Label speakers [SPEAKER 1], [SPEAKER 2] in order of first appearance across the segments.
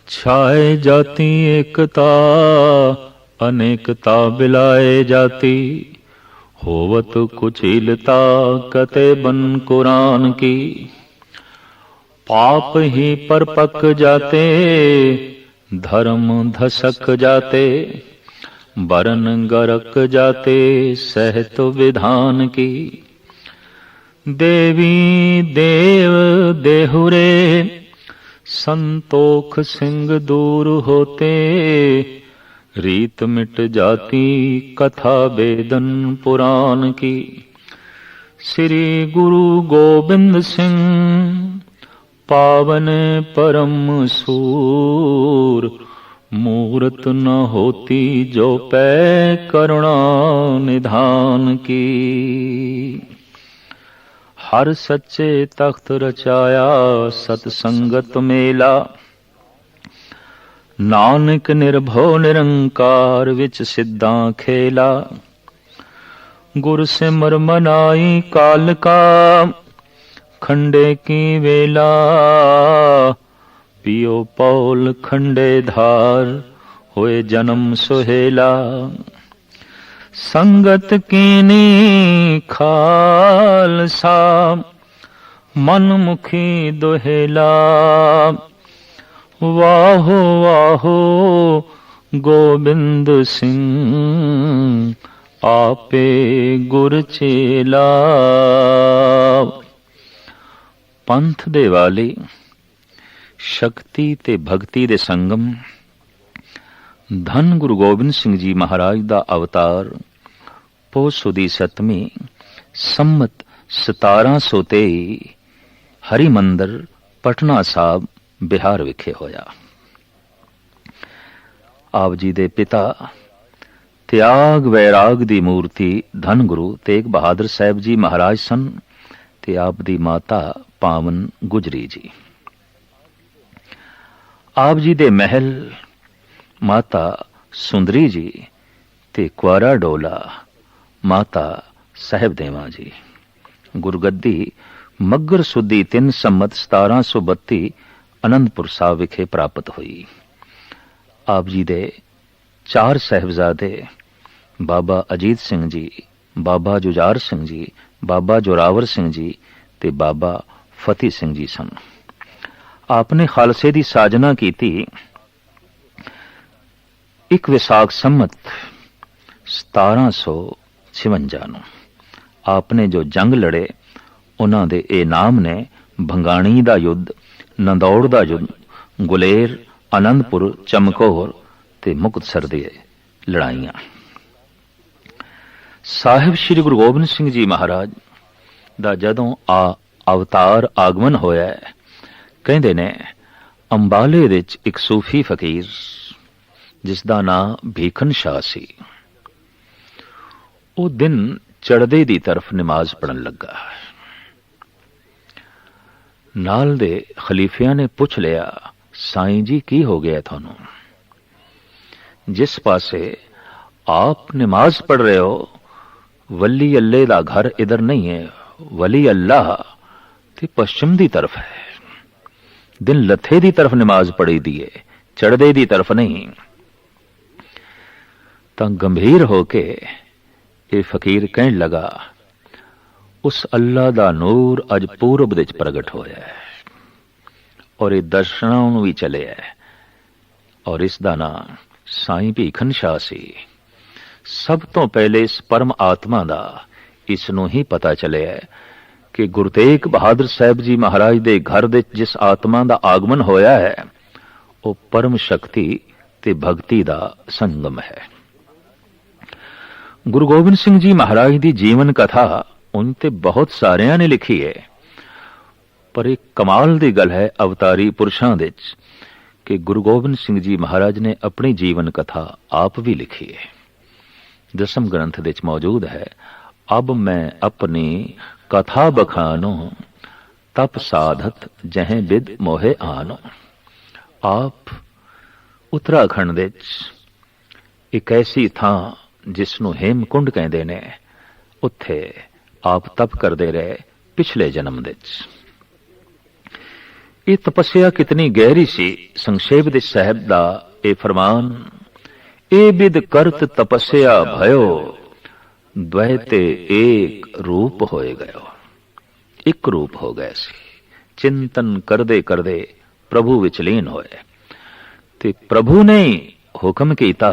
[SPEAKER 1] छाए जाती एकता, अनेकता बिलाए जाती। होवत कुचिलता, कते बन कुरान की। पाप ही पर पक जाते, धर्म धसक जाते। बरन गरक जाते, सहत विधान की। देवी देव देहुरे, संतोख सिंह दूर होते। रीत मिट जाती, कथा वेदन पुराण की। श्री गुरु गोबिंद सिंह, पावन परम सूर। मूरत न होती, जो पै करुणा निधान की। हर सच्चे तख्त रचाया, सतसंगत मेला। नानक निर्भो निरंकार, विच सिद्धां खेला। गुर सिमर मनाई काल का, खंडे की वेला। पियो पौल खंडे धार, होए जन्म सुहेला। संगत कीनी खालसा, मन मुखी दोहेला। वाहो वाहो गोबिंद सिंह, आपे गुर चेला। पंथ दे वाले, शक्ति ते भगती दे संगम। धन गुरु गोबिंद सिंह जी महाराज दा अवतार पो सुदी सतवीं संमत 1723 हरि मंदिर पटना साहब बिहार विखे होया। आप जी दे पिता त्याग वैराग दी मूर्ति धन गुरु तेग बहादुर साहब जी महाराज सन ते आप दी माता पावन गुजरी जी। आप जी दे महल माता सुंदरी जी ते कुआरा डोला माता साहब देवा जी। गुरगद्दी मगर सुदी 3 संमत 1732 आनंदपुर साहब विखे प्राप्त हुई। आप जी दे 4 साहिबजादे बाबा अजीत सिंह जी, बाबा जुजार सिंह जी, बाबा जोरावर सिंह जी ते बाबा फतेह सिंह जी सन। आपने खालसे दी साजना की थी। 1 विसाख संमत 1756 ਨੂੰ आपने जो जंग लड़े उन्हां दे ए नाम ने भंगाणी दा युद्ध, नंदौड़ दा युद्ध, गुलेर, आनंदपुर, चमकौर ते मुक्तसर दी लड़ाइयां। साहिब श्री गुरु गोबिंद सिंह जी महाराज दा जदों अवतार आगमन होया है, कहंदे ने अंबाले विच एक सूफी फकीर जिसदा नाम भीखन शाह सी, ਉਹ दिन चढ़दे दी तरफ नमाज पढ़न लगा। नाल दे खलीफिया ने पुछ लिया, साईं जी की हो गया थानू? जिस पासे आप नमाज पढ़ रहे हो वली अल्लाह दा घर इधर नहीं है, वली अल्लाह ते पश्चिम दी तरफ है। दिन लथे दी तरफ नमाज पढ़ी दी है, चढ़दे दी तरफ नहीं। तां गंभीर होके ये फकीर कहन लगा, उस अल्लाह दा नूर अज पूरब विच प्रगट होया है और ये दर्शनां नूं भी चले है और इस दा नाम साईं भीखन शाह सी। सब तो पहले इस परम आत्मा दा इस नूं ही पता चले है कि गुरु तेग बहादुर साहब जी महाराज दे घर दे जिस आत्मा दा आगमन होया है वो परम शक्ति ते भगती दा संगम है। गुरु गोबिंद सिंह जी महाराज दी जीवन कथा उन ते बहुत सारियां ने लिखी है, पर एक कमाल दी गल है अवतारी पुरुषां दे कि गुरु गोबिंद सिंह जी महाराज ने अपनी जीवन कथा आप भी लिखी है। 10वें ग्रंथ दे मौजूद है, अब मैं अपनी कथा बखानो तप साधत जहें विद मोहे आनो। आप उत्तराखंड दे एक ऐसी थां जिसनों हेमकुंड कहते ने, उत्थे आप तप करते रहे पिछले जन्म दे। ਇਹ ਤਪੱਸਿਆ ਕਿਤਨੀ ਗਹਿਰੀ ਸੀ। ਸੰਖੇਪ ਦੇ ਸਾਹਿਬ ਦਾ ਇਹ ਫਰਮਾਨ, ਇਹ ਬਿਦ ਕਰਤ ਤਪੱਸਿਆ ਭਇਓ, द्वै ते एक रूप होए गयो। एक रूप हो गए सी। चिंतन करदे करदे प्रभु विच लीन होए ते प्रभु ने हुक्म कीता,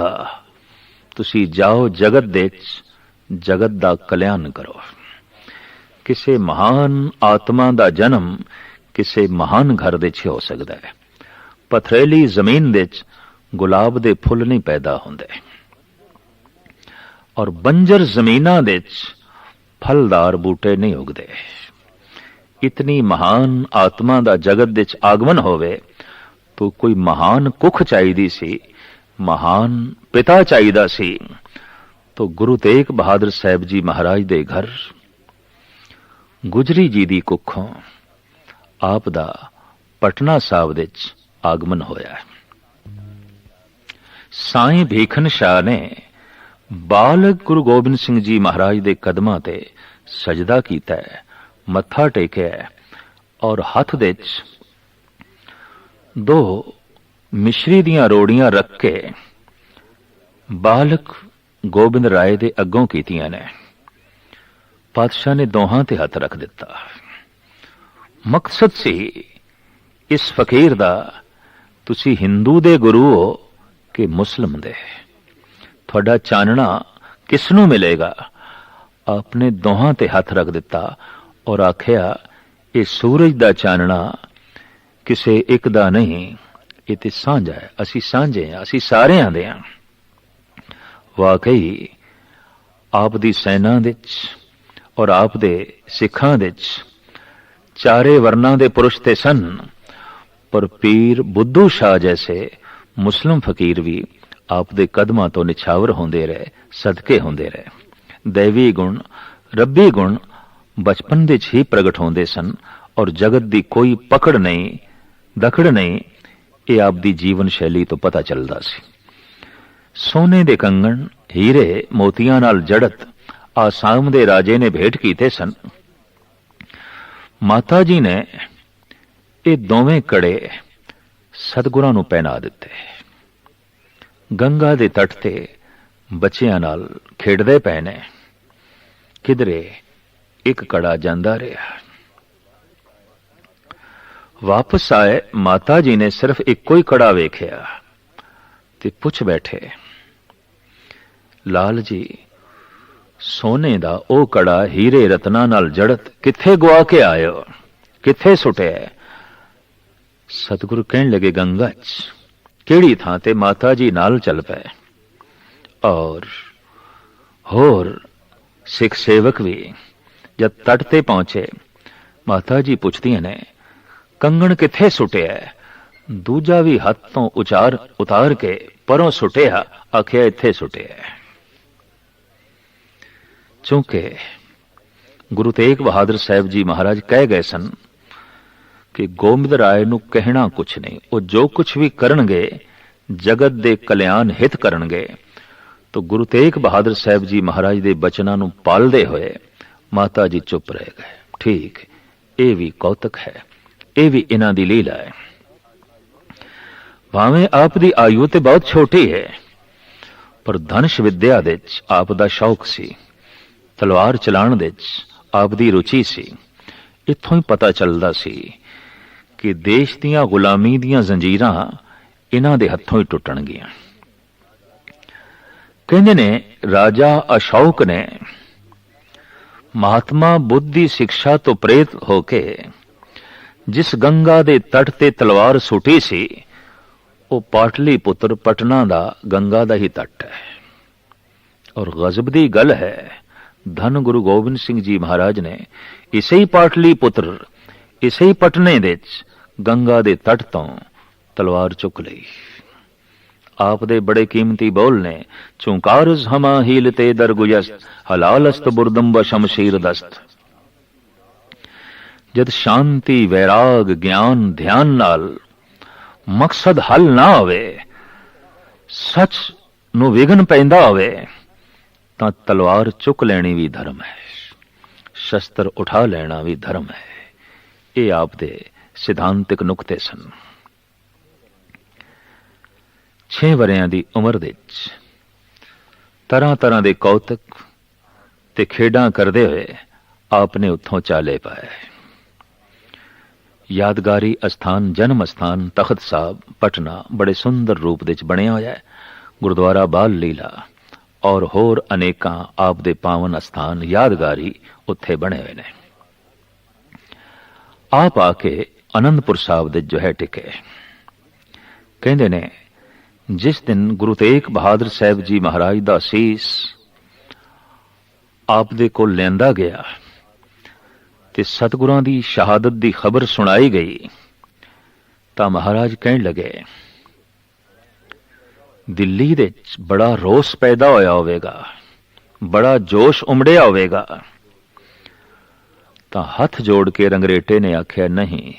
[SPEAKER 1] तुसी जाओ जगत दे जगत दा कल्याण करो। किसे महान आत्मा दा जन्म किसे महान घर दे च हो सकदा है। पथरेली जमीन दे गुलाब दे फुल नहीं पैदा होंदे और बंजर जमीना दे फलदार बूटे नहीं उगदे। इतनी महान आत्मा दा जगत दे आगमन होवे तो कोई महान कुख चाहिदी सी, महान पिता चाहिदा सी। तो गुरु तेग बहादुर साहब जी महाराज दे घर गुजरी जी दी कुखों आप दा पटना साहब दे आगमन होया। साईं भीखन शाह ने बालक गुरु गोबिंद सिंह जी महाराज दे कदमां ते सजदा कीता है, मत्था टेकिया और हथ दे दो मिश्री दियां रोड़ियां रख के बालक गोबिंद राय दे अग्गों कीतियां ने। पातशाह ने दोहां ते हथ रख दिता। मकसद सी इस फकीर दा, तुसी हिंदू दे गुरु हो कि मुस्लिम दे, थोड़ा चानना किसनू मिलेगा। आपने दोहां ते हथ रख दिता और आख्या, ये सूरज दा चानना किसे एक दा नहीं, ये ते सांझा है, असी सांझे हैं, असी सारे आंदे हां। वाकई आप दी सेना दे और आप दे सिखां दे चारे वर्णां दे पुरुष ते सन, पर पीर बुद्धू शाह जैसे मुस्लिम फकीर भी आप दे कदमां तो निछावर होंदे रहे, सदके होंदे रहे। दैवी गुण रब्बी गुण बचपन दे ही प्रगट होंदे सन और जगत दी कोई पकड़ नहीं दखड़ नहीं, ये आप दी जीवन शैली तो पता चलदा सी। सोने दे कंगन हीरे मोतियां नाल जड़त आसाम दे राजे ने भेंट कीते सन। माता जी ने ये दोवें कड़े सतगुरां नूं पहना दिते। गंगा दे तट ते बच्चियां नाल खेडदे पए ने। किधरे एक कड़ा जांदा रहा। वापस आए माता जी ने सिर्फ इक्को ही कड़ा वेख्या ते पुछ बैठे, लाल जी सोने दा ओ कड़ा हीरे रत्ना नाल जड़त किथे गुआ के आयो, किथे सुटे? सतगुरु कहन लगे, गंगा च। केड़ी थां ते? माता जी नाल चल पे और होर सिख सेवक भी जब तट ते पहुंचे, माता जी पुछदियां ने, कंगण किथे सुटिया? दूजा भी हाथ तो उतार के परों सुटिया, आखिया इत्थे सुटिया। चूंकि गुरु तेग बहादुर साहब जी महाराज कह गए सन कि गोबिंद राय नूं कहना कुछ नहीं, वो जो कुछ भी करनगे जगत दे कल्याण हित करनगे। तो गुरु तेग बहादुर साहब जी महाराज दे बचनां नूं पालदे होए माता जी चुप रह गए। ठीक, ये भी कौतक है, ये भी इन्हां दी लीला है। भावें आप दी आयु ते बहुत छोटी है, पर धनुष विद्या दे आप दा शौक सी, तलवार चलाण दे आप दी रुचि सी। इत्थों ही पता चलदा सी कि देश दियां गुलामी दियां जंजीरां इन्हां दे हत्थों ही टुटणगियां। कहंदे ने राजा अशोक ने महात्मा बुद्ध दी शिक्षा तो प्रेरित होके जिस गंगा दे तट ते तलवार सुटी सी, वो पाटली पुत्र पटना दा गंगा दा ही तट है। और गजब दी गल है, धन गुरु गोबिंद सिंह जी महाराज ने इसे ही पाटली पुत्र, इसे ही पटने दे गंगा दे तट तो तलवार चुक लई। आप दे बड़े कीमती बोल ने, चुंकारज हमा हीलते दरगुयस्त, हलालस्त बुरदम व शमशीर दस्त। जद शांति वैराग ज्ञान ध्यान नाल मकसद हल ना होवे, सच नूं विघन पैंदा होवे, तां तलवार चुक लेनी भी धर्म है, शस्त्र उठा लेना भी धर्म है। ये आप दे ਸਿਧਾਂਤਿਕ ਨੁਕਤੇ ਸਨ। 6 ਵਰਿਆਂ ਦੀ ਉਮਰ ਵਿੱਚ ਤਰ੍ਹਾਂ ਤਰ੍ਹਾਂ ਦੇ ਕੌਤਕ ਤੇ ਖੇਡਾਂ ਕਰਦੇ ਹੋਏ ਆਪ ਨੇ ਉੱਥੋਂ ਚਾਲੇ ਪਾਏ। ਯਾਦਗਾਰੀ ਅਸਥਾਨ ਜਨਮ ਅਸਥਾਨ ਤਖਤ ਸਾਹਿਬ ਪਟਨਾ ਬੜੇ ਸੁੰਦਰ ਰੂਪ ਵਿੱਚ ਬਣਿਆ ਹੋਇਆ ਹੈ। ਗੁਰਦੁਆਰਾ ਬਾਲ ਲੀਲਾ ਔਰ ਹੋਰ ਅਨੇਕਾਂ ਆਪ ਦੇ ਪਾਵਨ ਅਸਥਾਨ ਯਾਦਗਾਰੀ ਉੱਥੇ ਬਣੇ ਹੋਏ ਨੇ। ਆਪ ਆ ਕੇ ਅਨੰਦਪੁਰ ਸਾਹਿਬ ਦੇ ਜੋ ਹੈ ਟਿਕੇ। ਕਹਿੰਦੇ ਨੇ ਜਿਸ ਦਿਨ ਗੁਰੂ ਤੇਗ ਬਹਾਦਰ ਸਾਹਿਬ ਜੀ ਮਹਾਰਾਜ ਦਾ ਸੀਸ ਆਪ ਦੇ ਕੋਲ ਲਿਆਂਦਾ ਗਿਆ ਤੇ ਸਤਿਗੁਰਾਂ ਦੀ ਸ਼ਹਾਦਤ ਦੀ ਖਬਰ ਸੁਣਾਈ ਗਈ ਤਾਂ ਮਹਾਰਾਜ ਕਹਿਣ ਲੱਗੇ ਦਿੱਲੀ ਦੇ ਵਿੱਚ ਬੜਾ ਰੋਸ ਪੈਦਾ ਹੋਇਆ ਹੋਵੇਗਾ, ਬੜਾ ਜੋਸ਼ ਉਮੜਿਆ ਹੋਵੇਗਾ। ਤਾਂ ਹੱਥ ਜੋੜ ਕੇ ਰੰਗਰੇਟੇ ਨੇ ਆਖਿਆ ਨਹੀਂ,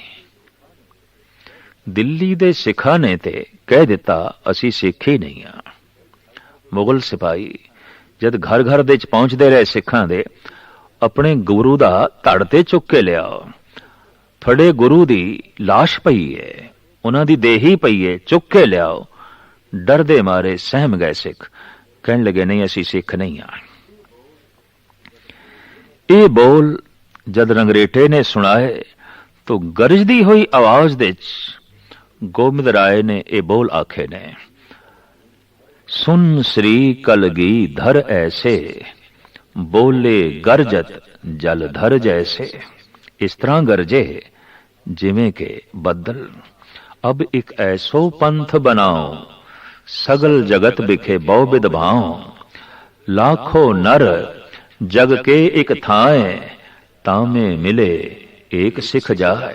[SPEAKER 1] ਦਿੱਲੀ ਦੇ ਸਿੱਖਾਂ ਨੇ ਤੇ ਕਹਿ ਦਿੱਤਾ ਅਸੀਂ ਸਿੱਖ ਹੀ ਨਹੀਂ ਆ। ਮੁਗਲ ਸਿਪਾਹੀ ਜਦ ਘਰ ਘਰ ਦੇ ਚ ਪਹੁੰਚਦੇ ਰਹੇ ਸਿੱਖਾਂ ਦੇ, ਆਪਣੇ ਗੁਰੂ ਦਾ ਧੜ ਤੇ ਚੁੱਕ ਕੇ ਲਿਆਓ, ਤੁਹਾਡੇ ਗੁਰੂ ਦੀ ਲਾਸ਼ ਪਈ ਏ, ਉਹਨਾਂ ਦੀ ਦੇਹੀ ਪਈ ਏ, ਚੁੱਕ ਕੇ ਲਿਆਓ। ਡਰਦੇ ਮਾਰੇ ਸਹਿਮ ਗਏ ਸਿੱਖ, ਕਹਿਣ ਲੱਗੇ ਨਹੀਂ ਅਸੀਂ ਸਿੱਖ ਨਹੀਂ ਆ। ਇਹ ਬੋਲ ਜਦ ਰੰਗਰੇਟੇ ਨੇ ਸੁਣਾਏ ਤਾਂ ਗਰਜਦੀ ਹੋਈ ਆਵਾਜ਼ ਵਿੱਚ ਗੋਬਿੰਦ ਰਾਏ ਨੇ ਇਹ ਬੋਲ ਆਖੇ ਨੇ, ਸੁਨ ਸ੍ਰੀ ਕਲਗੀ ਧਰ ਐਸੇ, ਬੋਲੇ ਗਰਜਤ ਜਲ ਧਰ ਜੈਸੇ। ਇਸ ਤਰ੍ਹਾਂ ਗਰਜੇ ਜਿਵੇਂ ਕਿ ਬੱਦਲ। ਅਬ ਇੱਕ ਐਸੋ ਪੰਥ ਬਣਾਓ, ਸਗਲ ਜਗਤ ਬਿਖੇ ਬਹੁ ਬਿਧ ਭਾਉ। ਲਾਖੋ ਨਰ ਜਗ ਕੇ ਇੱਕ ਥਾਏ, तामे मिले एक सिख जाए।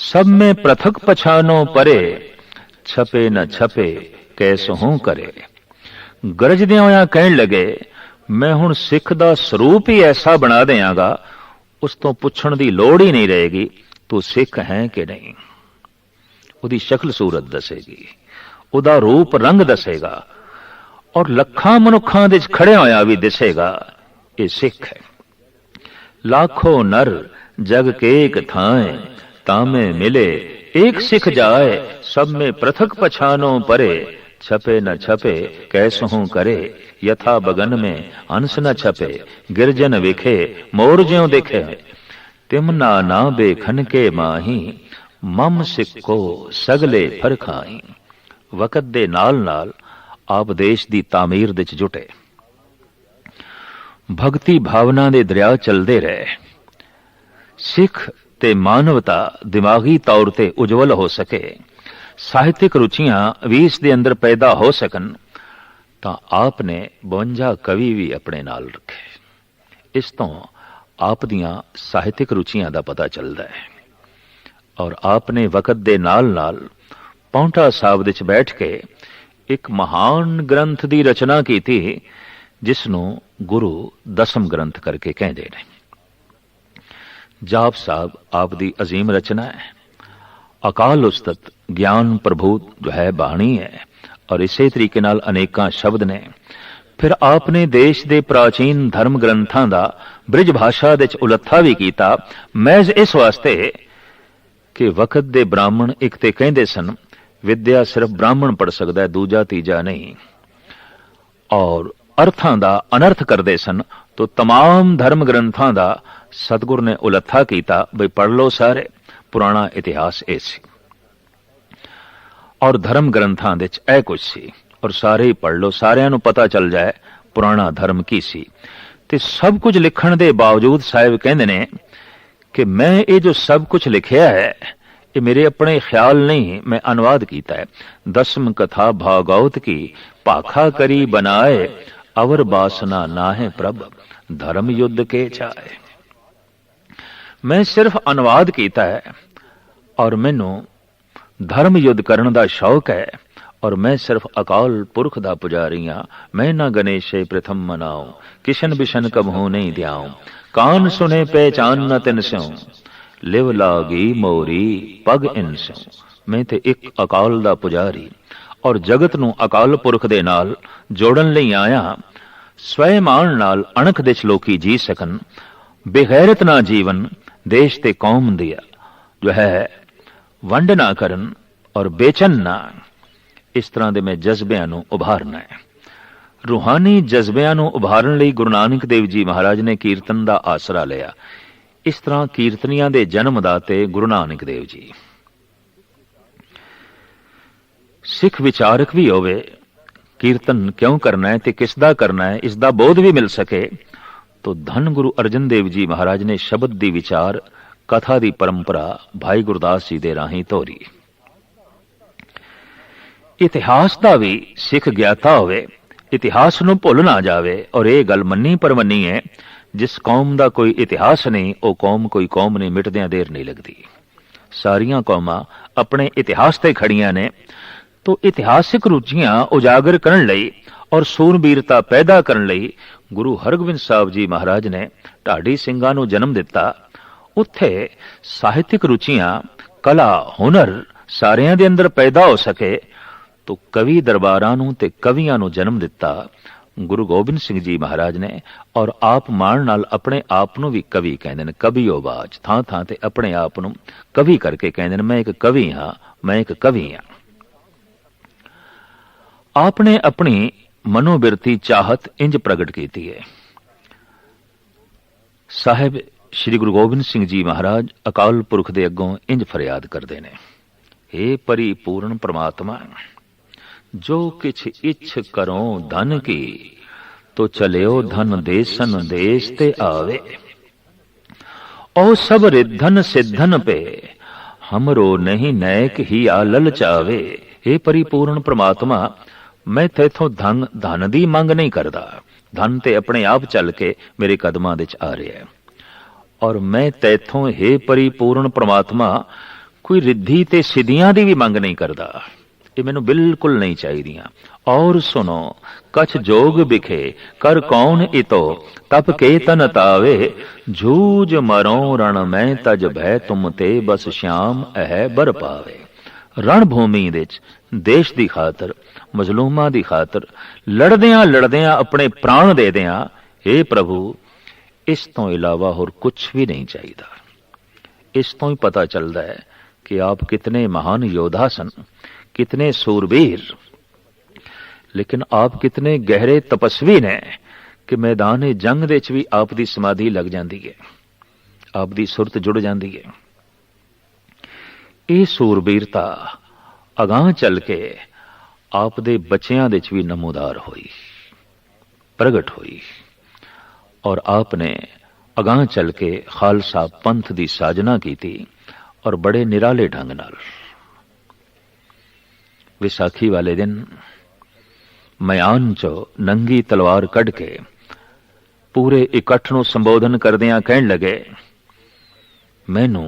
[SPEAKER 1] सब में पृथक पछानो परे, छपे न छपे कैसहू करे। गरजदे होया कहन लगे मैं हुण सिख दा स्वरूप ही ऐसा बना देंगा, उस तो पुछण दी लोड़ ही नहीं रहेगी तू सिख है कि नहीं। उहदी शक्ल सूरत दसेगी, उहदा रूप रंग दसेगा और लखां मनुखां दे खड़े होया भी दिसेगा ये सिख है। लाखों नर जग के एक थाए, तामे मिले एक सिख जाए। सब में पृथक पछानो परे, छपे न छपे कैसहू करे। यथा बगन में हंस न छपे, गिरजन विखे मोर ज्यों दिखे। तिमना ना बेखन के माही, मम सिक्को सगले फरखाई। वक़्त दे नाल नाल आप देश दी तामीर दे च जुटे। भगती भावना दे दरिया चलते रहे। सिख ते मानवता दिमागी तौर ते उज्जवल हो सके, ਸਾਹਿਤਿਕ ਰੁਚੀਆਂ ਵੀ ਇਸ ਦੇ ਅੰਦਰ ਪੈਦਾ ਹੋ ਸਕਣ ਤਾਂ ਆਪ ਨੇ 52 ਕਵੀ ਵੀ ਆਪਣੇ ਨਾਲ ਰੱਖੇ। ਇਸ ਤੋਂ ਆਪ ਦੀਆਂ ਸਾਹਿਤਿਕ ਰੁਚੀਆਂ ਦਾ ਪਤਾ ਚੱਲਦਾ ਹੈ। ਔਰ ਆਪ ਨੇ ਵਕਤ ਦੇ ਨਾਲ ਨਾਲ ਪੌਂਟਾ ਸਾਹਿਬ ਵਿੱਚ ਬੈਠ ਕੇ ਇੱਕ ਮਹਾਨ ਗ੍ਰੰਥ ਦੀ ਰਚਨਾ ਕੀਤੀ ਜਿਸ ਨੂੰ ਗੁਰੂ ਦਸਮ ਗ੍ਰੰਥ ਕਰਕੇ ਕਹਿੰਦੇ ਨੇ। ਜਾਪ ਸਾਹਿਬ ਆਪ ਦੀ ਅਜ਼ੀਮ ਰਚਨਾ ਹੈ। ਅਕਾਲ ਉਸਤਤ ਗਿਆਨ ਪ੍ਰਭੂਤ ਜੋ ਹੈ ਬਾਣੀ ਹੈ ਔਰ ਇਸੇ ਤਰੀਕੇ ਨਾਲ ਅਨੇਕਾਂ ਸ਼ਬਦ ਨੇ। ਫਿਰ ਆਪ ਨੇ ਦੇਸ਼ ਦੇ ਪ੍ਰਾਚੀਨ ਧਰਮ ਗ੍ਰੰਥਾਂ ਦਾ ਬ੍ਰਿਜ ਭਾਸ਼ਾ ਵਿੱਚ ਉਲੱਥਾ ਵੀ ਕੀਤਾ, ਮਹਿਜ਼ ਇਸ ਵਾਸਤੇ ਕਿ ਵਕਤ ਦੇ ਬ੍ਰਾਹਮਣ ਇੱਕ ਤੇ ਕਹਿੰਦੇ ਸਨ ਵਿਦਿਆ ਸਿਰਫ ਬ੍ਰਾਹਮਣ ਪੜ ਸਕਦਾ ਹੈ, ਦੂਜਾ ਤੀਜਾ ਨਹੀਂ, ਔਰ ਅਰਥਾਂ ਦਾ ਅਨਰਥ ਕਰਦੇ ਸਨ। ਤੋ तमाम ਧਰਮ ਗ੍ਰੰਥਾਂ ਦਾ ਸਤਿਗੁਰ ਨੇ ਉਲੱਥਾ ਕੀਤਾ ਬਈ ਪੜ੍ਹ ਲਓ ਸਾਰੇ, ਪੁਰਾਣਾ ਇਤਿਹਾਸ ਇਹ ਸੀ ਔਰ ਧਰਮ ਗ੍ਰੰਥਾਂ ਵਿੱਚ ਇਹ ਕੁਝ ਸੀ ਔਰ ਸਾਰੇ ਹੀ ਪੜ੍ਹ ਲਓ, ਸਾਰਿਆਂ ਨੂੰ ਪਤਾ ਚੱਲ ਜਾਏ ਪੁਰਾਣਾ ਧਰਮ ਕੀ ਸੀ। ਤੇ ਸਭ ਕੁਝ ਲਿਖਣ ਦੇ ਬਾਵਜੂਦ ਸਾਹਿਬ ਕਹਿੰਦੇ ਨੇ ਕਿ ਮੈਂ ਇਹ ਜੋ ਸਭ ਕੁਝ ਲਿਖਿਆ ਹੈ ਇਹ ਮੇਰੇ ਆਪਣੇ ਖਿਆਲ ਨਹੀਂ, ਮੈਂ ਅਨੁਵਾਦ ਕੀਤਾ ਹੈ। ਦਸਮ ਕਥਾ ਭਾਗਵਤ ਕੀ ਭਾਖਾ ਕਰੀ ਬਣਾਏ, ਅਵਰ ਬਾਸਨਾ ਨਾਹੇ ਪ੍ਰਭ ਧਰਮ ਯੁੱਧ ਕੇ ਚਾਏ। ਮੈਂ ਸਿਰਫ ਅਨੁਵਾਦ ਕੀਤਾ ਹੈ ਔਰ ਮੈਨੂੰ ਧਰਮ ਯੁੱਧ ਕਰਨ ਦਾ ਸ਼ੌਕ ਹੈ ਔਰ ਮੈਂ ਸਿਰਫ ਅਕਾਲ ਪੁਰਖ ਦਾ ਪੁਜਾਰੀ ਹਾਂ। ਮੈਂ ਨਾ ਗਣੇਸ਼ੇ ਪ੍ਰਥਮ ਮਨਾਉ, ਕਿਸ਼ਨ ਬਿਸ਼ਨ ਕਬਹੂ ਨਹੀਂ ਦਿਆਉ। ਕਾਨ ਸੁਨੇ ਪਹਿਚਾਨ ਨ ਤਿਨ ਸਿਉ, ਲਿਵ ਲਾਗੀ ਮੋਰੀ ਪਗ ਇਨ ਸਿਉ। ਮੈਂ ਤੇ ਇੱਕ ਅਕਾਲ ਦਾ ਪੁਜਾਰੀ ਔਰ ਜਗਤ ਨੂੰ ਅਕਾਲ ਪੁਰਖ ਦੇ ਨਾਲ ਜੋੜਨ ਲਈ ਆਇਆ। ਸਵੈਮਾਨ ਨਾਲ ਅਣਖ ਦੇ ਲੋਕੀ ਜੀ ਸਕਣ, ਬੇਗੈਰਤ ਨਾ ਜੀਵਨ ਦੇਸ਼ ਤੇ ਕੌਮ ਦੀ ਜੋ ਹੈ ਵੰਡ ਨਾ ਕਰਨ ਔਰ ਬੇਚੈਨ ਨਾ, ਇਸ ਤਰ੍ਹਾਂ ਦੇ ਮੈਂ ਜਜ਼ਬਿਆਂ ਨੂੰ ਉਭਾਰਨਾ ਹੈ। रूहानी जज्बिਆਂ ਨੂੰ ਉਭਾਰਨ ਲਈ ਗੁਰੂ ਨਾਨਕ ਦੇਵ ਜੀ ਮਹਾਰਾਜ ਨੇ ਕੀਰਤਨ ਦਾ ਆਸਰਾ ਲਿਆ। ਇਸ ਤਰ੍ਹਾਂ ਕੀਰਤਨੀਆਂ ਦੇ ਜਨਮਦਾਤੇ ਗੁਰੂ ਨਾਨਕ ਦੇਵ ਜੀ। ਸਿੱਖ ਵਿਚਾਰਕ ਵੀ ਹੋਵੇ, ਕੀਰਤਨ ਕਿਉਂ ਕਰਨਾ ਹੈ ਤੇ ਕਿਸ ਦਾ ਕਰਨਾ ਹੈ, ਇਸ ਦਾ ਬੋਧ ਵੀ ਮਿਲ ਸਕੇ, तो धन गुरु अर्जन देव जी महाराज ने शब्द दी विचार कथा दी परंपरा भाई गुरदास जी दे राही तोरी। इतिहास का भी सिख ज्ञाता होवे, इतिहास नूं भुल ना जावे। और ये गल मन्नी परमन्नी है, जिस कौम का कोई इतिहास नहीं वो कौम कोई कौम नहीं, मिटदियां देर नहीं लगती। सारियां कौमां अपने इतिहास ते खड़ियां ने, तो इतिहासिक रुचियां उजागर करन लई और सूरबीरता पैदा करन लई गुरु हरगोबिंद साहब जी महाराज ने ढाडी ਸਿੰਘਾਂ ਨੂੰ जन्म दिता। उत्थे ਸਾਹਿਤਿਕ रुचियां कला हुनर सारियां दे अंदर पैदा हो सके, तो कवि दरबारां नूं ते कवियां नूं जन्म दिता गुरु गोबिंद सिंह जी महाराज ने। और आप मान नाल अपने आप नूं भी कवि कहंदे ने, कवि आवाज थां थां ते अपने आप नूं कवि करके कहंदे ने, मैं एक कवि हां, मैं एक कवि हां। आपने अपनी मनोबिरती चाहत इंज प्रगट की है। साहिब श्री गुरु गोबिंद सिंह जी महाराज अकाल पुरख दे अगों इंज फरियाद करते हैं, हे परिपूर्ण परमात्मा, जो किछ इच्छ करो धन की, तो चलियो धन देसन देश ते आवे। ओ सब रिद्धन सिद्धन पे, हमरो नहीं नैक ही आ ललचावे। हे परिपूर्ण परमात्मा, मैं तेथों धन दी मंग नहीं करदा, धन ते अपने आप चल के मेरे कदमां दे आ रहा है। और मैं तेथों हे परिपूर्ण परमात्मा कोई रिद्धि ते सिद्धियां दी भी मंग नहीं करदा, ये मैनू बिल्कुल नहीं चाहिदियां। और सुनो कछ जोग बिखे कर कौन इतो, तप के तन तावे, जूझ मरो रण मैं तज भय तुम ते, बस श्याम अह बर पावे। रणभूमि दे देश दी खातर मजलूमां दी खातर लड़दियां लड़दियां अपने प्राण दे दियां, हे प्रभु इस तो इलावा होर कुछ भी नहीं चाहिए। इस तो ही पता चलता है कि आप कितने महान योद्धा सन, कितने सूरबीर, लेकिन आप कितने गहरे तपस्वी ने कि मैदान जंग दे च भी आप दी समाधि लग जाती है, आप दी सुरत जुड़ जाती है। ये सूरबीरता अगां चल के आप दे बच्चियां दे च भी नमूदार हुई, प्रगट हुई। और आपने अगां चल के खालसा पंथ दी साजना की थी, और बड़े निराले ढंग नाल। विसाखी वाले दिन मयान चो नंगी तलवार कढ़ के पूरे इकट्ठ नूं संबोधन करदियां कहण लगे, मैनू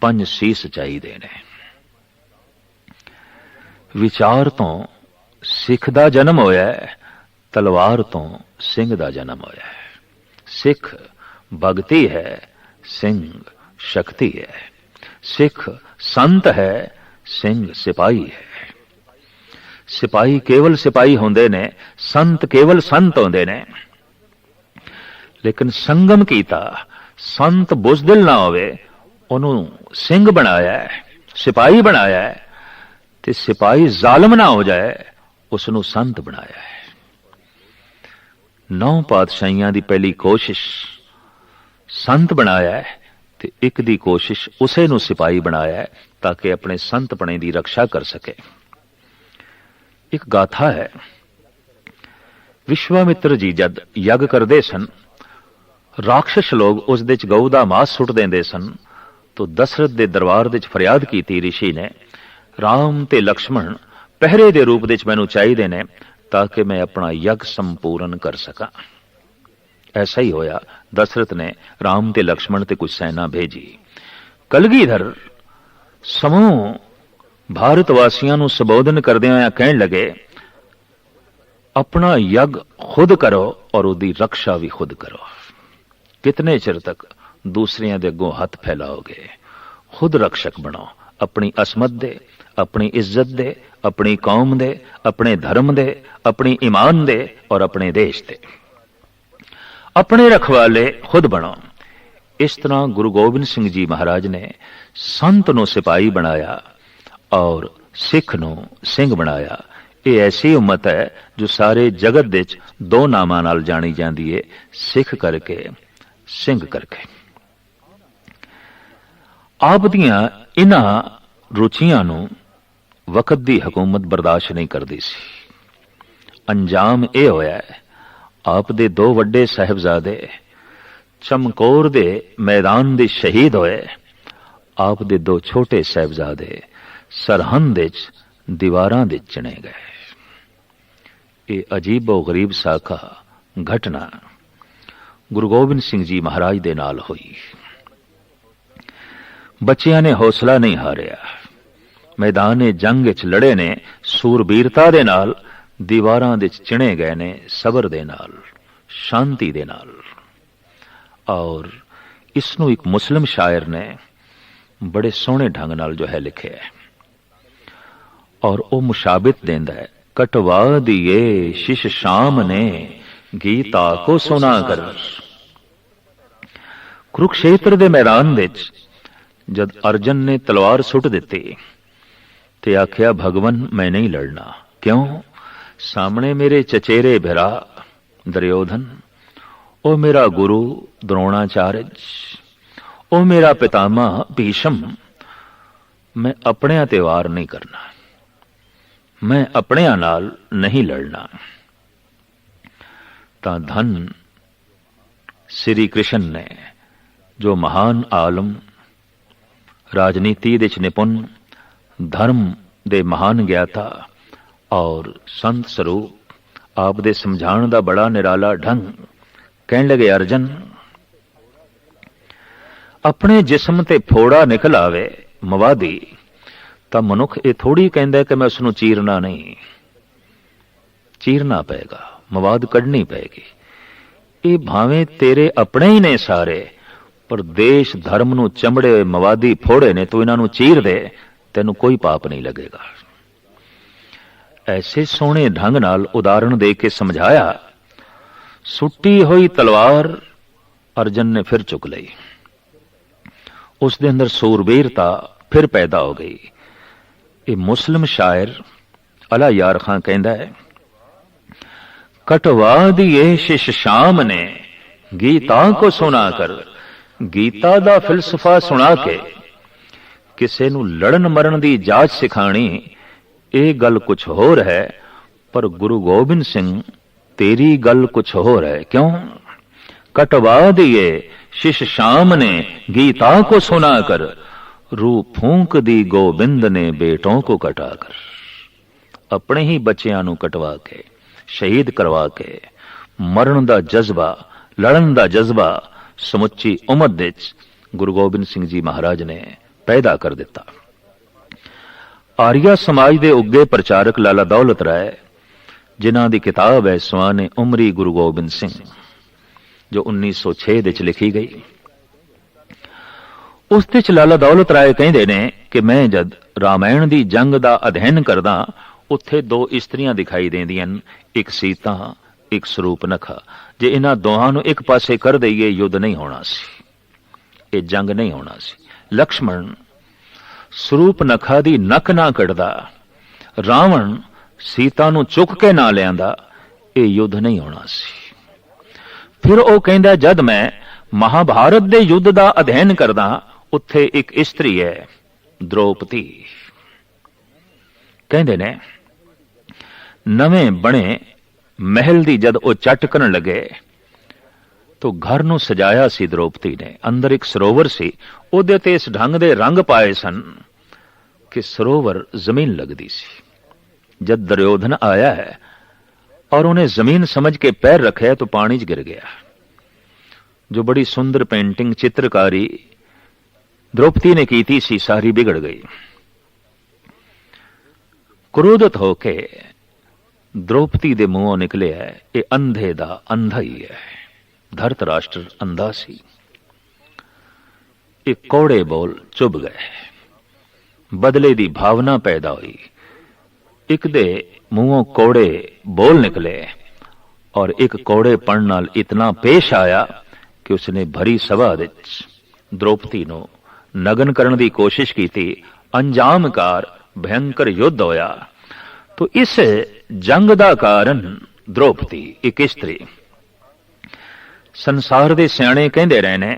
[SPEAKER 1] 5 सीस चाहिए ने। विचार तो सिख दा जन्म होया है, तलवार तो सिंह दा जन्म होया है। सिख भगती है, सिंह शक्ति है। सिख संत है, सिंह सिपाही है। सिपाही केवल सिपाही होंदे ने, संत केवल संत होंदे ने। लेकिन संगम कीता, संत बुजदिल ना होवे, उन्होंने सिंह बनाया है, सिपाही बनाया है, ते सिपाही जालम ना हो जाए, उसनों संत बनाया है। 9 पातशाहियां दी पहली कोशिश संत बनाया है, ते एक दी कोशिश उसे नूं सिपाही बनाया है, ताकि अपने संतपणे दी रक्षा कर सके। एक गाथा है, विश्वामित्र जी जद यज्ञ करते सन, राक्षस लोग उस दे च गऊ दा मांस सुट देंदे सन, तो दशरथ दे दरबार दे च फरियाद की ऋषि ने, राम ते लक्ष्मण पहरे दे रूप दे च मैनू चाहिए ने, ताकि मैं अपना यज्ञ संपूर्ण कर सका। ऐसा ही होया, दशरथ ने राम ते लक्ष्मण ते कुछ सेना भेजी। कलगीधर समूह भारतवासियों नूं संबोधन करदिआं कहण लगे, अपना यज्ञ खुद करो और उहदी रक्षा भी खुद करो। कितने चिर तक दूसरियां दे अगों हथ फैलाओगे? खुद रक्षक बनो, अपनी असमत दे, अपनी इज्जत दे, अपनी कौम दे, अपने धर्म दे, अपनी ईमान दे और अपने देश दे। अपने रखवाले खुद बनो। इस तरह गुरु गोबिंद सिंह जी महाराज ने संत नूं सिपाही बनाया और सिख नूं सिंह बनाया। ये ऐसी उम्मत है जो सारे जगत विच दो नामां नाल जानी जाती है, सिख करके, सिंह करके। आप दियां इन्हां रुचियां नूं वक्त दी हुकूमत बर्दाश्त नहीं करती सी। अंजाम यह होया है, आप दे दो वड्डे साहिबजादे चमकौर दे मैदान दे शहीद होए, आप दे दो छोटे साहिबजादे सरहंद विच दीवारां दे चिणे गए। ये अजीबो गरीब साखा घटना गुरु गोबिंद सिंह जी महाराज दे नाल हुई। बच्चियां ने हौसला नहीं हारिया, मैदान जंग विच लड़े ने, सूरबीरता दे नाल दीवारां दे चिणे गए ने, सबर दे नाल, शांति दे नाल। और इसनूं एक मुस्लिम शायर ने बड़े सोहणे ढंग नाल जो है लिखे है और वह मुशाबित देंदा है। कटवा दिए शिश शाम ने गीता को सुना कर। कुरुक्षेत्र दे मैदान विच जद अर्जन ने तलवार सुट दिती ते आख्या, भगवन मैं नहीं लड़ना। क्यों? सामने मेरे चचेरे भिरा दुर्योधन, ओ मेरा गुरु द्रोणाचार्य, ओ मेरा पितामह भीष्म, मैं अपने ते वार नहीं करना, मैं अपने नाल नहीं लड़ना। तां धन श्री कृष्ण ने जो महान आलम, राजनीति दे निपुण, धर्म दे महान ज्ञाता और संत स्वरूप आप दे समझाण दा बड़ा निराला ढंग। कहने लगे, अर्जन अपने जिस्म ते फोड़ा निकल आवे मवादी तां मनुख ये थोड़ी कहंदा कि मैं उसनूं चीरना नहीं, चीरना पेगा, मवाद कढ़नी पेगी। ये भावें तेरे अपने ही ने सारे, पर देश धर्म नूं चमड़े होए मवादी फोड़े ने, तो इन्हां नूं चीर दे, तैनूं कोई पाप नहीं लगेगा। ऐसे सोहणे ढंग नाल उदाहरण दे के समझाया। सुट्टी हुई तलवार अर्जन ने फिर चुक ली, उसके अंदर सूरबीरता फिर पैदा हो गई। ये मुस्लिम शायर अला यार खां कहंदा है, कटवा दिए शिश शाम ने गीता को सुना कर। गीता दा फिलसफा सुना के किसे नूं लड़न मरण दी जाच सिखाणी, ये गल कुछ होर है, पर गुरु गोबिंद सिंह तेरी गल कुछ होर है। क्यों? कटवा दिए शिश शाम ने गीता को सुना कर, रू फूंक दी गोबिंद ने बेटों को कटा कर। अपने ही बच्चियां नूं कटवा के, शहीद करवा के, मरण दा जज्बा, लड़न दा जज्बा समुची उम्मत विच गुरु गोबिंद सिंह जी महाराज ने पैदा कर दिता। आर्या समाज दे उगे प्रचारक लाला दौलत राय, जिन्हां दी किताब है सुआने उमरी गुरु गोबिंद सिंह, जो 1906 विच लिखी गई, उस विच लाला दौलत राय कहंदे ने कि मैं जद रामायण दी जंग दा अध्ययन करदा, उत्थे दो इस्त्रियां दिखाई देंदियां, एक सीता, एक सुरूपनखा। जे इन्हां दोहां नूं एक पासे कर दईए, युद्ध नहीं होना सी, ये जंग नहीं होना सी। लक्ष्मण सुरूपनखा दी नक ना कटदा, रावण सीता नूं चुक के ना लियांदा, ये युद्ध नहीं होना सी। फिर वो कहंदा, जद मैं महाभारत दे युद्ध दा अध्ययन करदा, उत्थे एक इस्त्री है द्रौपदी। कहंदे ने नवें बने महल दी जद वो चट करन लगे, तो घर नूं सजाया सी द्रौपदी ने। अंदर एक सरोवर सी, उहदे ते इस ढंग दे रंग पाए सन कि सरोवर जमीन लगदी सी। जब दुर्योधन आया है और उन्हें जमीन समझ के पैर रखे तो पानी च गिर गया। जो बड़ी सुंदर पेंटिंग, चित्रकारी द्रौपदी ने की सी, सारी बिगड़ गई। क्रोधित होके द्रौपदी दे मुंहों निकले है, ये अंधे दा अंधा ही है। धरतराष्ट्र अंधा सी। ये कौड़े बोल चुभ गए, बदले दी भावना पैदा हुई। एक दे मुंहों कौड़े बोल निकले और एक कौड़ेपन नाल इतना पेश आया कि उसने भरी सभा विच द्रौपदी नूं नगन करन दी कोशिश की, अंजामकार भयंकर युद्ध होया। तो इस जंग दा कारण द्रौपदी एक इस्त्री। संसार दे सियाणे कहंदे रहे ने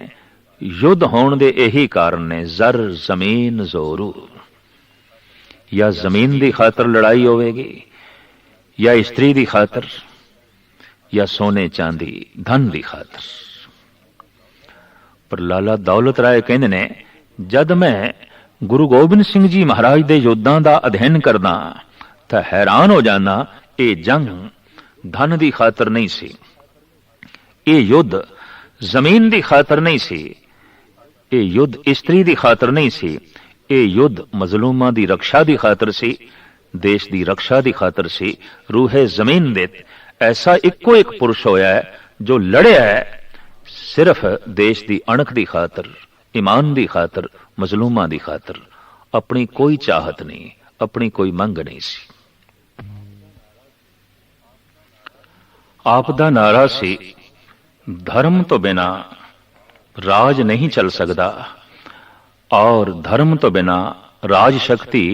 [SPEAKER 1] युद्ध होण दे यही कारण ने, जर जमीन जोरू। या जमीन दी खातर लड़ाई होवेगी, या स्त्री दी खातर, या सोने चांदी धन दी खातर। पर लाला दौलत राय कहंदे ने जद मैं गुरु गोबिंद सिंह जी महाराज दे योद्धां दा अध्ययन करदा तां हैरान हो जाना, ये जंग धन दी खातर नहीं सी, ये युद्ध जमीन दी खातर नहीं सी, ये युद्ध स्त्री दी खातर नहीं सी, ये युद्ध मजलूमां दी रक्षा दी खातर सी, देश दी रक्षा दी खातर सी। रूहे जमीन दे ऐसा इको एक पुरुष होया है जो लड़िया है सिर्फ देश दी अणख दी खातर, ईमान दी खातर, मजलूमां दी खातर। अपनी कोई चाहत नहीं, अपनी कोई मंग नहीं सी। आप दा नारा सी, धर्म तो बिना राज नहीं चल सकता और धर्म तो बिना राज शक्ति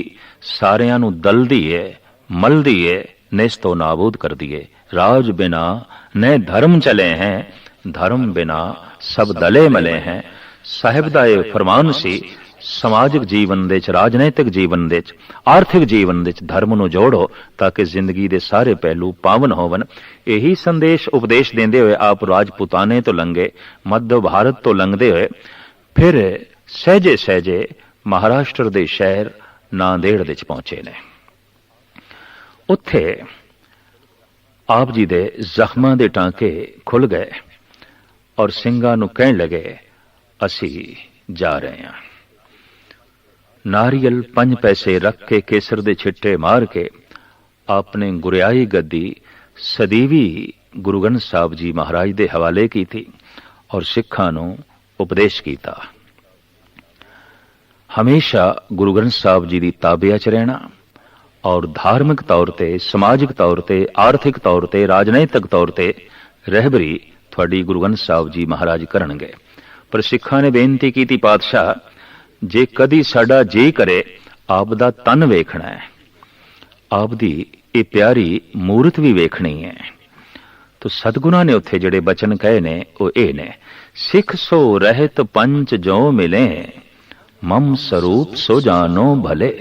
[SPEAKER 1] सारियां नूं दलदी है, मलदी है, नेस्तो नाबूद कर दिए। राज बिना न धर्म चले हैं, धर्म बिना सब दले मले हैं। साहिब दा ये फरमान सी, समाजिक जीवन दे च, राजनैतिक जीवन दे च, आर्थिक जीवन दे च धर्म नूं जोड़ो ताकि जिंदगी दे सारे पहलू पावन होवन। यही संदेश उपदेश देंदे हुए आप राजपुताने तो लंघे, मध्य भारत तो लंघदे हुए फिर सहजे सहजे महाराष्ट्र दे शहर नांदेड़ दे च पहुंचे ने। उत्थे आप जी दे जख्मां दे टांके खुल गए और ਸਿੰਘਾਂ ਨੂੰ ਕਹਿਣ लगे असी जा रहे हैं। नारियल 5 पैसे रख के केसर दे छिट्टे मार के आपने गुरियाई गद्दी सदीवी गुरु ग्रंथ साहब जी महाराज दे हवाले की थी और सिखां नूं उपदेश कीता। हमेशा गुरु ग्रंथ साहब जी दी ताबिया च रहना और धार्मिक तौर ते, समाजिक तौर ते, आर्थिक तौर ते, राजनैतिक तौर ते रहबरी थोड़ी गुरु ग्रंथ साहब जी महाराज करनगे। पर सिखां ने बेनती की थी, पातशाह जे कदी साडा जी करे आप दा तन वेखना है, आप दी ये प्यारी मूरत भी वेखनी है। तो सतगुरां ने उत्थे जिहड़े बचन कहे ने वो ये ने, सिख सो रहत पंच जो मिले, मम स्वरूप सो जानो भले।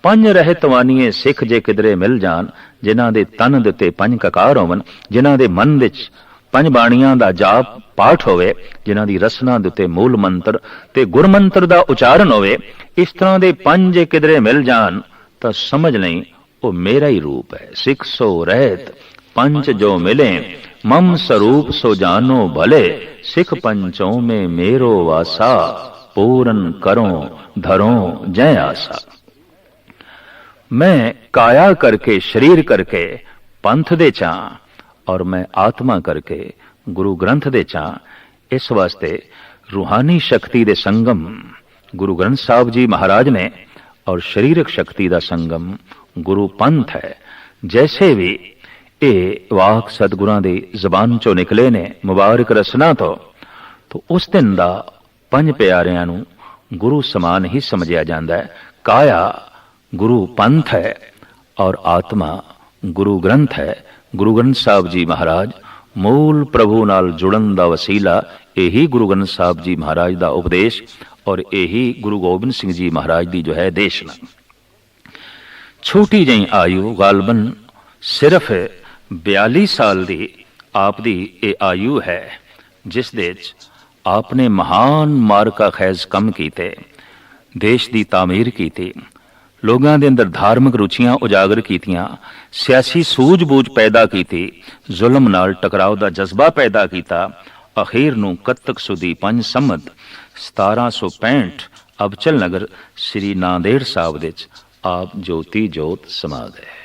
[SPEAKER 1] पंज रहत वानिए सिख जे किधरे मिल जान, जिन्हां दे तन दे उत्ते पंज ककार होवन, जिन्हां दे मन विच पंज बाणियां दा जाप पाठ होवे, जिन्हां दी रसना दे उत्ते मूल मंत्र ते गुरमंत्र दा उचारण होवे, इस तरह दे पंज जे किधरे मिल जान तां समझ नहीं वो मेरा ही रूप है। सिख सो रहत पंच जो मिले, मम स्वरूप सो जानो भले। सिख पंचों में मेरो वासा, पूरन करो धरो जय आसा। मैं काया करके, शरीर करके पंथ दे चा और मैं आत्मा करके गुरु ग्रंथ दे चा। इस वास्ते रूहानी शक्ति दे संगम गुरु ग्रंथ साहब जी महाराज ने और शरीरक शक्ति दा संगम गुरु पंथ है। जैसे भी ये वाक सतगुरां दी जबान चो निकले ने मुबारक रसना तो उस दिन दा पंज प्यारियां नूं गुरु समान ही समझिया जांदा है। काया गुरु पंथ है और आत्मा गुरु ग्रंथ है। गुरु ग्रंथ साहब जी महाराज मूल प्रभु नाल जुड़न दा वसीला यही गुरु ग्रंथ साहब जी महाराज दा उपदेश और यही गुरु गोबिंद सिंह जी महाराज दी जो है देशना। छोटी जी आयु गालबन सिर्फ 42 साल दी आप दी ये आयु है, जिस दे आपने महान मार्का खैज कम कीते, देश दी तामीर कीती, लोगों के अंदर धार्मिक रुचियां उजागर कीतियां, सियासी सूझबूझ पैदा की, जुल्म नाल टकराव का जज्बा पैदा किया। अखीर नूं कत्तक सुदी 5 संमत 1765 अबचल नगर श्री नांदेड़ साहब विच आप ज्योति जोत समा गए।